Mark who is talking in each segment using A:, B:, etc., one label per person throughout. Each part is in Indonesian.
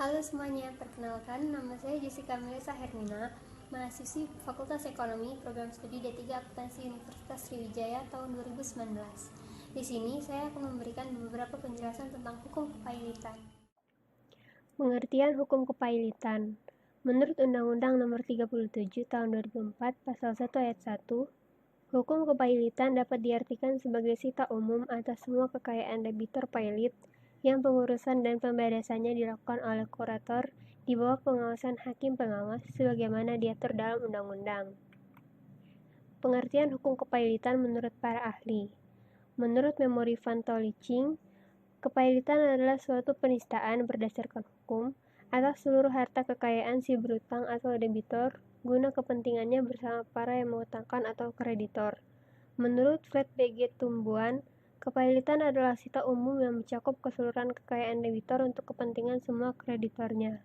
A: Halo semuanya, perkenalkan nama saya Jessica Melisa Hermina, mahasiswi Fakultas Ekonomi Program Studi D3 Akuntansi Universitas Sriwijaya tahun 2019. Di sini saya akan memberikan beberapa penjelasan tentang hukum kepailitan.
B: Pengertian hukum kepailitan. Menurut Undang-Undang Nomor 37 Tahun 2004 Pasal 1 Ayat 1, hukum kepailitan dapat diartikan sebagai sita umum atas semua kekayaan debitur pailit yang pengurusan dan pembebasannya dilakukan oleh kurator di bawah pengawasan hakim pengawas sebagaimana diatur dalam undang-undang. Pengertian hukum kepailitan menurut para ahli. Menurut Memori van Tollijing, kepailitan adalah suatu penistaan berdasarkan hukum atas seluruh harta kekayaan si berutang atau debitor guna kepentingannya bersama para yang mengutangkan atau kreditor. Menurut Fred B.G. Tumbuhan, kepailitan adalah sita umum yang mencakup keseluruhan kekayaan debitor untuk kepentingan semua kreditornya.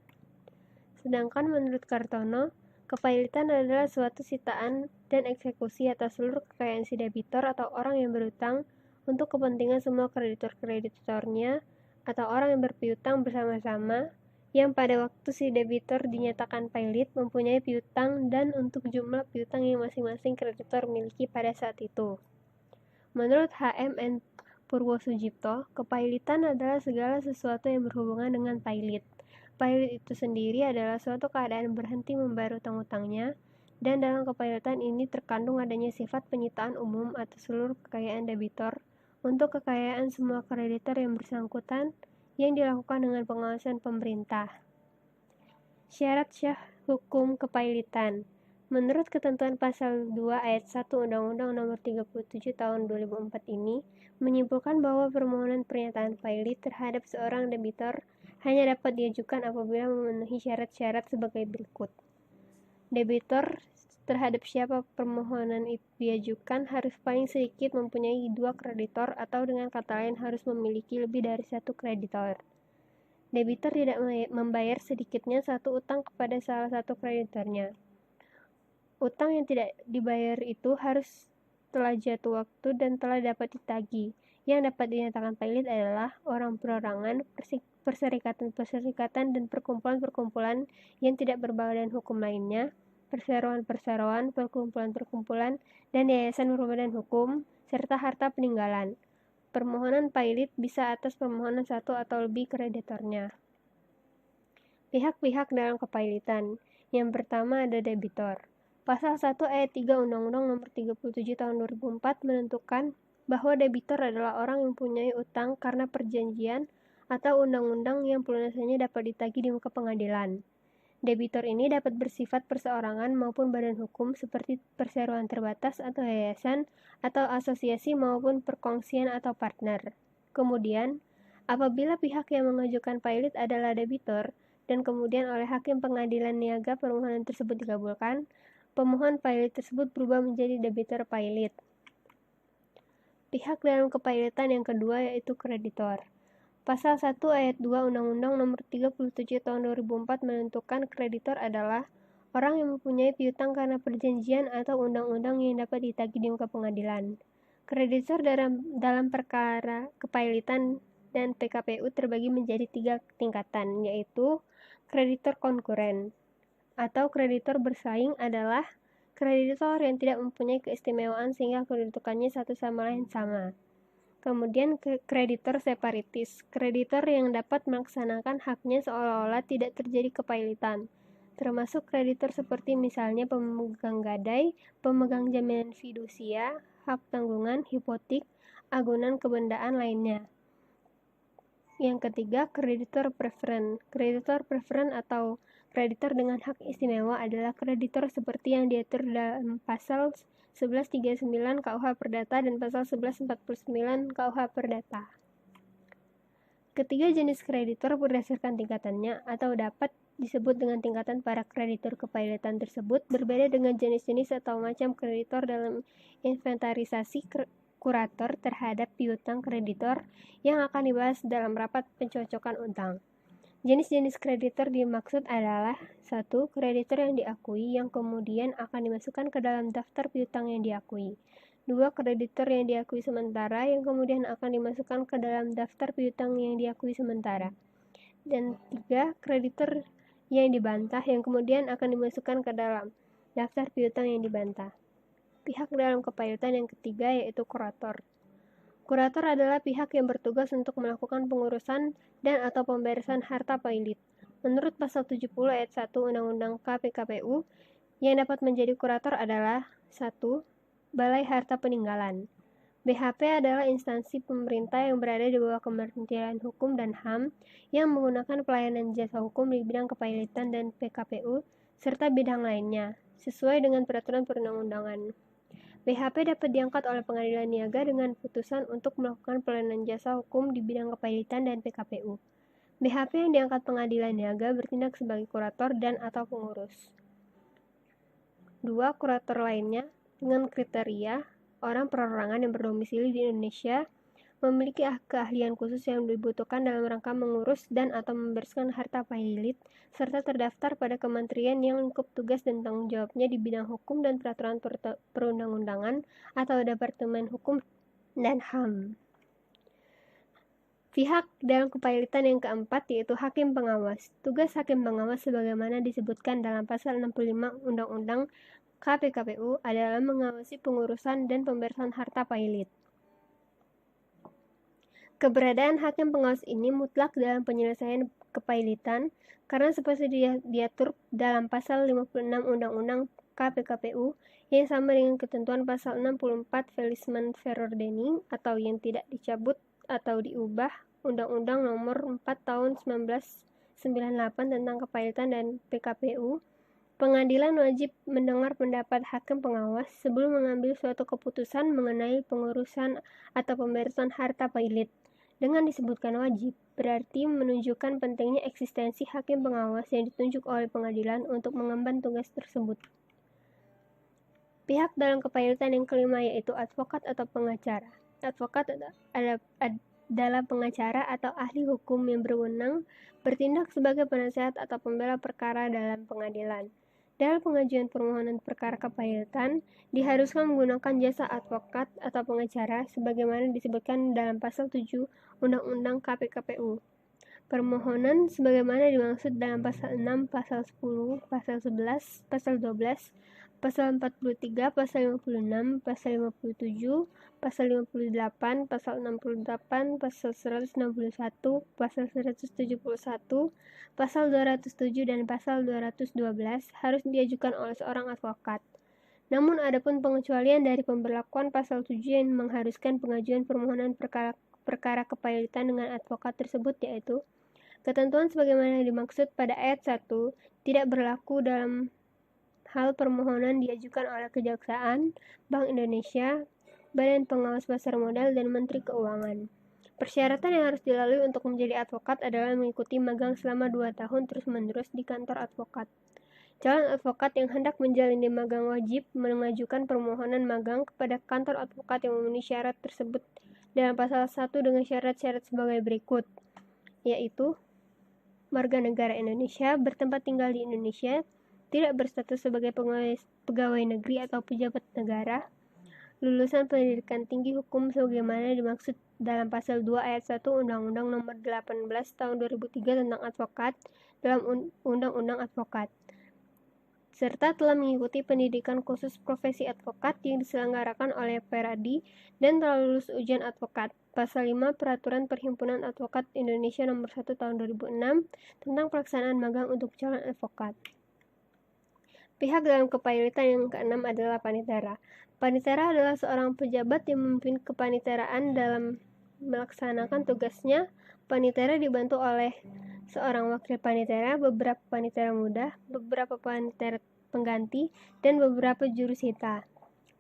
B: Sedangkan menurut Kartono, kepailitan adalah suatu sitaan dan eksekusi atas seluruh kekayaan si debitor atau orang yang berutang untuk kepentingan semua kreditor-kreditornya atau orang yang berpiutang bersama-sama yang pada waktu si debitor dinyatakan pailit mempunyai piutang dan untuk jumlah piutang yang masing-masing kreditor miliki pada saat itu. Menurut H.M.N. Purwosudjipto, kepailitan adalah segala sesuatu yang berhubungan dengan pailit. Pailit itu sendiri adalah suatu keadaan berhenti membayar utang-utangnya, dan dalam kepailitan ini terkandung adanya sifat penyitaan umum atas seluruh kekayaan debitor untuk kekayaan semua kreditor yang bersangkutan yang dilakukan dengan pengawasan pemerintah. Syarat syah hukum kepailitan. Menurut ketentuan pasal 2 ayat 1 Undang-Undang Nomor 37 Tahun 2004 ini, menyimpulkan bahwa permohonan pernyataan pailit terhadap seorang debitor hanya dapat diajukan apabila memenuhi syarat-syarat sebagai berikut. Debitor terhadap siapa permohonan itu diajukan harus paling sedikit mempunyai 2 kreditor atau dengan kata lain harus memiliki lebih dari 1 kreditor. Debitor tidak membayar sedikitnya 1 utang kepada salah satu kreditornya. Utang yang tidak dibayar itu harus telah jatuh waktu dan telah dapat ditagih. Yang dapat dinyatakan pailit adalah orang perorangan, perserikatan-perserikatan dan perkumpulan-perkumpulan yang tidak berbadan hukum lainnya, perseroan-perseroan, perkumpulan-perkumpulan, dan yayasan berbadan hukum, serta harta peninggalan. Permohonan pailit bisa atas permohonan 1 atau lebih kreditornya. Pihak-pihak dalam kepailitan. Yang pertama ada debitor. Pasal 1 ayat 3 Undang-Undang Nomor 37 Tahun 2004 menentukan bahwa debitor adalah orang yang mempunyai utang karena perjanjian atau undang-undang yang pelunasannya dapat ditagih di muka pengadilan. Debitor ini dapat bersifat perseorangan maupun badan hukum seperti perseroan terbatas atau yayasan atau asosiasi maupun perkongsian atau partner. Kemudian, apabila pihak yang mengajukan pailit adalah debitor dan kemudian oleh hakim pengadilan niaga permohonan tersebut dikabulkan, pemohon pailit tersebut berubah menjadi debitor pailit. Pihak dalam kepailitan yang kedua yaitu kreditor. Pasal 1 ayat 2 Undang-Undang Nomor 37 Tahun 2004 menentukan kreditor adalah orang yang mempunyai piutang karena perjanjian atau undang-undang yang dapat ditagih di muka pengadilan. Kreditor dalam perkara kepailitan dan PKPU terbagi menjadi 3 tingkatan, yaitu kreditor konkuren atau kreditor bersaing adalah kreditor yang tidak mempunyai keistimewaan sehingga kedudukannya satu sama lain sama. Kemudian kreditor separatis, kreditor yang dapat melaksanakan haknya seolah-olah tidak terjadi kepailitan, termasuk kreditor seperti misalnya pemegang gadai, pemegang jaminan fidusia, hak tanggungan, hipotek, agunan kebendaan lainnya. Yang ketiga, kreditor preferen. Kreditor preferen atau kreditor dengan hak istimewa adalah kreditor seperti yang diatur dalam pasal 1139 KUH Perdata dan pasal 1149 KUH Perdata. Ketiga jenis kreditor berdasarkan tingkatannya atau dapat disebut dengan tingkatan para kreditor kepailitan tersebut berbeda dengan jenis-jenis atau macam kreditor dalam inventarisasi kurator terhadap piutang kreditor yang akan dibahas dalam rapat pencocokan utang. Jenis-jenis kreditor dimaksud adalah 1. Kreditor yang diakui yang kemudian akan dimasukkan ke dalam daftar piutang yang diakui. 2. Kreditor yang diakui sementara yang kemudian akan dimasukkan ke dalam daftar piutang yang diakui sementara. dan 3 kreditur yang dibantah yang kemudian akan dimasukkan ke dalam daftar piutang yang dibantah. Pihak dalam kepailitan yang ketiga yaitu kurator. Kurator adalah pihak yang bertugas untuk melakukan pengurusan dan atau pemberesan harta pailit. Menurut pasal 70 ayat 1 Undang-Undang KPKPU, yang dapat menjadi kurator adalah 1. Balai Harta Peninggalan. BHP adalah instansi pemerintah yang berada di bawah Kementerian Hukum dan HAM yang menggunakan pelayanan jasa hukum di bidang kepailitan dan PKPU serta bidang lainnya, sesuai dengan peraturan perundang-undangan. BHP dapat diangkat oleh pengadilan niaga dengan putusan untuk melakukan pelayanan jasa hukum di bidang kepailitan dan PKPU. BHP yang diangkat pengadilan niaga bertindak sebagai kurator dan atau pengurus. 2. Kurator lainnya dengan kriteria orang perorangan yang berdomisili di Indonesia memiliki keahlian khusus yang dibutuhkan dalam rangka mengurus dan atau membereskan harta pailit serta terdaftar pada kementerian yang lingkup tugas dan tanggung jawabnya di bidang hukum dan peraturan perundang-undangan atau Departemen Hukum dan HAM. Pihak dalam kepailitan yang keempat yaitu hakim pengawas. Tugas hakim pengawas sebagaimana disebutkan dalam pasal 65 Undang-Undang KPKPU adalah mengawasi pengurusan dan pemberesan harta pailit. Keberadaan hakim pengawas ini mutlak dalam penyelesaian kepailitan karena seperti diatur dalam pasal 56 Undang-Undang KPKPU yang sama dengan ketentuan pasal 64 Felisman Ferrodeni atau yang tidak dicabut atau diubah Undang-Undang Nomor 4 Tahun 1998 tentang Kepailitan dan PKPU. Pengadilan wajib mendengar pendapat hakim pengawas sebelum mengambil suatu keputusan mengenai pengurusan atau pemberesan harta pailit. Dengan disebutkan wajib, berarti menunjukkan pentingnya eksistensi hakim pengawas yang ditunjuk oleh pengadilan untuk mengemban tugas tersebut. Pihak dalam kepailitan yang kelima yaitu advokat atau pengacara. Advokat adalah pengacara atau ahli hukum yang berwenang bertindak sebagai penasehat atau pembela perkara dalam pengadilan. Dalam pengajuan permohonan perkara kepailitan, diharuskan menggunakan jasa advokat atau pengacara sebagaimana disebutkan dalam pasal 7 Undang-Undang KPKPU. Permohonan sebagaimana dimaksud dalam pasal 6, pasal 10, pasal 11, pasal 12, pasal 43, pasal 56, pasal 57, pasal 58, pasal 68, pasal 161, pasal 171, pasal 207 dan pasal 212 harus diajukan oleh seorang advokat. Namun adapun pengecualian dari pemberlakuan pasal 7 yang mengharuskan pengajuan permohonan perkara kepailitan dengan advokat tersebut yaitu ketentuan sebagaimana dimaksud pada ayat 1 tidak berlaku dalam hal permohonan diajukan oleh Kejaksaan, Bank Indonesia, Badan Pengawas Pasar Modal, dan Menteri Keuangan. Persyaratan yang harus dilalui untuk menjadi advokat adalah mengikuti magang selama 2 tahun terus-menerus di kantor advokat. Calon advokat yang hendak menjalani magang wajib mengajukan permohonan magang kepada kantor advokat yang memenuhi syarat tersebut dalam pasal 1 dengan syarat-syarat sebagai berikut, yaitu warga negara Indonesia, bertempat tinggal di Indonesia, tidak berstatus sebagai pegawai negeri atau pejabat negara, lulusan pendidikan tinggi hukum sebagaimana dimaksud dalam pasal 2 ayat 1 Undang-Undang Nomor 18 Tahun 2003 tentang advokat dalam Undang-Undang Advokat, serta telah mengikuti pendidikan khusus profesi advokat yang diselenggarakan oleh Peradi dan telah lulus ujian advokat. Pasal 5 Peraturan Perhimpunan Advokat Indonesia Nomor 1 Tahun 2006 tentang pelaksanaan magang untuk calon advokat. Pihak dalam kepailitan yang keenam adalah panitera. Panitera adalah seorang pejabat yang memimpin kepaniteraan dalam melaksanakan tugasnya. Panitera dibantu oleh seorang wakil panitera, beberapa panitera muda, beberapa panitera pengganti, dan beberapa jurusita.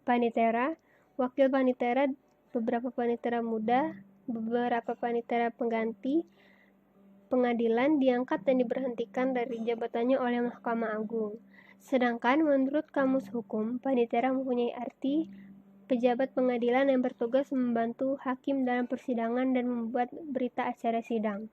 B: Panitera, wakil panitera, beberapa panitera muda, beberapa panitera pengganti, pengadilan diangkat dan diberhentikan dari jabatannya oleh Mahkamah Agung. Sedangkan menurut Kamus Hukum, panitera mempunyai arti pejabat pengadilan yang bertugas membantu hakim dalam persidangan dan membuat berita acara sidang.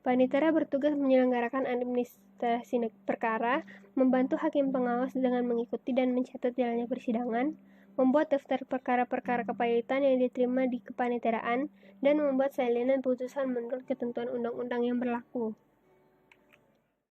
B: Panitera bertugas menyelenggarakan administrasi perkara, membantu hakim pengawas dengan mengikuti dan mencatat jalannya persidangan, membuat daftar perkara-perkara kepailitan yang diterima di kepaniteraan, dan membuat salinan putusan menurut ketentuan undang-undang yang berlaku.